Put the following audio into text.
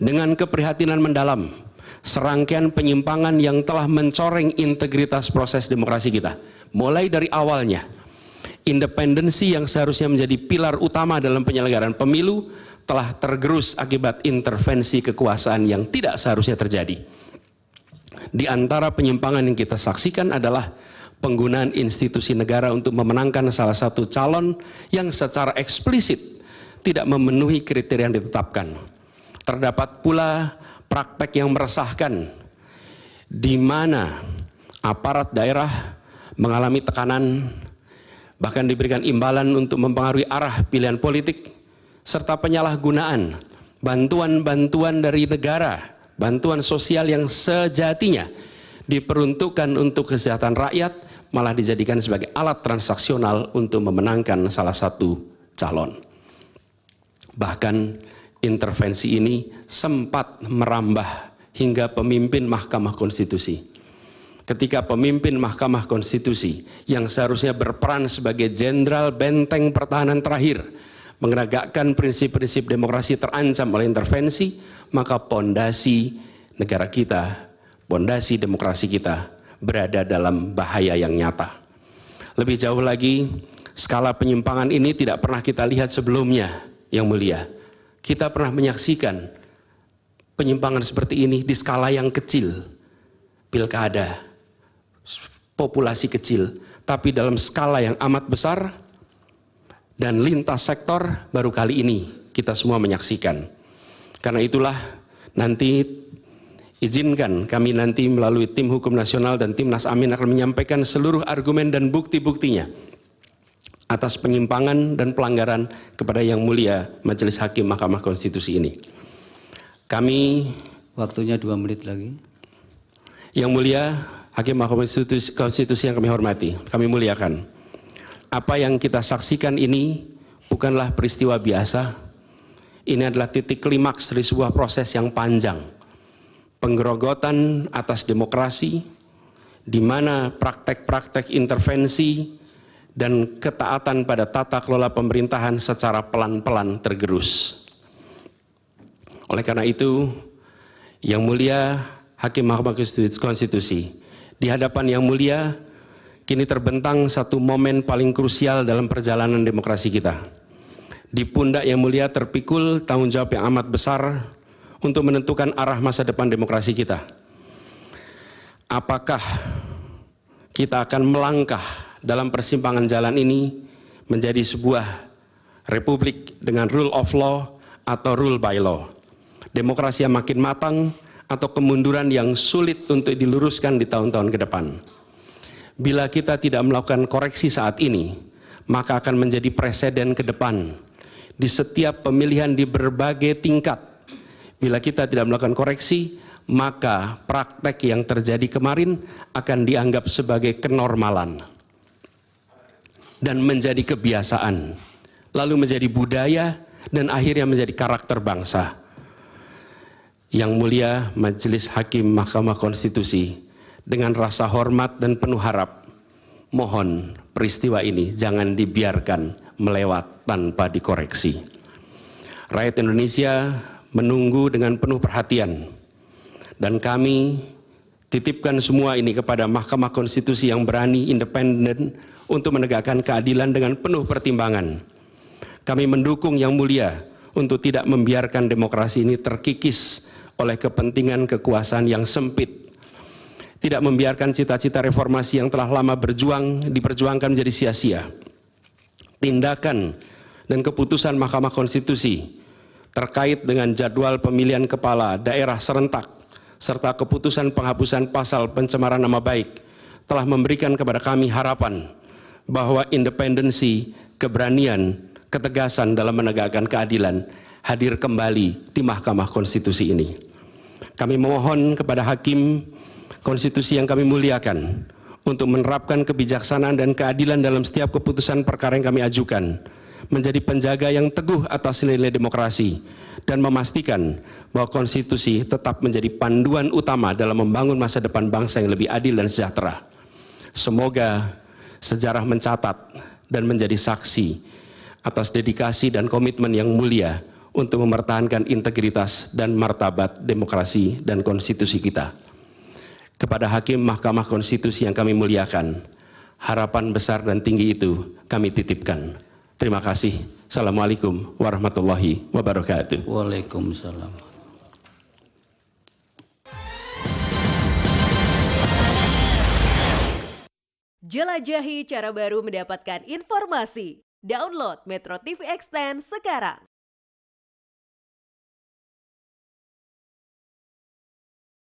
dengan keprihatinan mendalam serangkaian penyimpangan yang telah mencoreng integritas proses demokrasi kita. Mulai dari awalnya, independensi yang seharusnya menjadi pilar utama dalam penyelenggaraan pemilu telah tergerus akibat intervensi kekuasaan yang tidak seharusnya terjadi. Di antara penyimpangan yang kita saksikan adalah penggunaan institusi negara untuk memenangkan salah satu calon yang secara eksplisit tidak memenuhi kriteria yang ditetapkan. Terdapat pula praktek yang meresahkan di mana aparat daerah mengalami tekanan, bahkan diberikan imbalan untuk mempengaruhi arah pilihan politik, serta penyalahgunaan bantuan-bantuan dari negara, bantuan sosial yang sejatinya diperuntukkan untuk kesejahteraan rakyat, malah dijadikan sebagai alat transaksional untuk memenangkan salah satu calon. Bahkan intervensi ini sempat merambah hingga pemimpin Mahkamah Konstitusi. Ketika pemimpin Mahkamah Konstitusi yang seharusnya berperan sebagai jenderal benteng pertahanan terakhir menegakkan prinsip-prinsip demokrasi terancam oleh intervensi, maka pondasi negara kita, pondasi demokrasi kita berada dalam bahaya yang nyata. Lebih jauh lagi, skala penyimpangan ini tidak pernah kita lihat sebelumnya, Yang Mulia. Kita pernah menyaksikan penyimpangan seperti ini di skala yang kecil, pilkada, populasi kecil, tapi dalam skala yang amat besar dan lintas sektor baru kali ini kita semua menyaksikan. Karena itulah nanti izinkan kami nanti melalui tim hukum nasional dan Timnas Amin akan menyampaikan seluruh argumen dan bukti-buktinya atas penyimpangan dan pelanggaran kepada Yang Mulia Majelis Hakim Mahkamah Konstitusi ini. Kami, waktunya 2 menit lagi. Yang Mulia Hakim Mahkamah Konstitusi yang kami hormati, kami muliakan. Apa yang kita saksikan ini bukanlah peristiwa biasa. Ini adalah titik klimaks dari sebuah proses yang panjang. Penggerogotan atas demokrasi, di mana praktek-praktek intervensi dan ketaatan pada tata kelola pemerintahan secara pelan-pelan tergerus. Oleh karena itu, Yang Mulia Hakim Mahkamah Konstitusi, di hadapan Yang Mulia, kini terbentang satu momen paling krusial dalam perjalanan demokrasi kita. Di pundak Yang Mulia terpikul tanggung jawab yang amat besar untuk menentukan arah masa depan demokrasi kita. Apakah kita akan melangkah dalam persimpangan jalan ini menjadi sebuah republik dengan rule of law atau rule by law? Demokrasi yang makin matang atau kemunduran yang sulit untuk diluruskan di tahun-tahun ke depan? Bila kita tidak melakukan koreksi saat ini, maka akan menjadi preseden ke depan di setiap pemilihan di berbagai tingkat. Bila kita tidak melakukan koreksi, maka praktek yang terjadi kemarin akan dianggap sebagai kenormalan dan menjadi kebiasaan, lalu menjadi budaya dan akhirnya menjadi karakter bangsa. Yang Mulia Majelis Hakim Mahkamah Konstitusi, dengan rasa hormat dan penuh harap, mohon peristiwa ini jangan dibiarkan melewat tanpa dikoreksi. Rakyat Indonesia menunggu dengan penuh perhatian, dan kami titipkan semua ini kepada Mahkamah Konstitusi yang berani, independen, untuk menegakkan keadilan dengan penuh pertimbangan. Kami mendukung Yang Mulia untuk tidak membiarkan demokrasi ini terkikis oleh kepentingan kekuasaan yang sempit, tidak membiarkan cita-cita reformasi yang telah lama diperjuangkan menjadi sia-sia. Tindakan dan keputusan Mahkamah Konstitusi terkait dengan jadwal pemilihan kepala daerah serentak serta keputusan penghapusan pasal pencemaran nama baik telah memberikan kepada kami harapan bahwa independensi, keberanian, ketegasan dalam menegakkan keadilan hadir kembali di Mahkamah Konstitusi ini. Kami mohon kepada Hakim Konstitusi yang kami muliakan untuk menerapkan kebijaksanaan dan keadilan dalam setiap keputusan perkara yang kami ajukan, menjadi penjaga yang teguh atas nilai demokrasi, dan memastikan bahwa konstitusi tetap menjadi panduan utama dalam membangun masa depan bangsa yang lebih adil dan sejahtera. Semoga sejarah mencatat dan menjadi saksi atas dedikasi dan komitmen Yang Mulia untuk mempertahankan integritas dan martabat demokrasi dan konstitusi kita. Kepada Hakim Mahkamah Konstitusi yang kami muliakan, harapan besar dan tinggi itu kami titipkan. Terima kasih. Assalamualaikum warahmatullahi wabarakatuh. Waalaikumsalam. Jelajahi cara baru mendapatkan informasi. Download Metro TV Extend sekarang.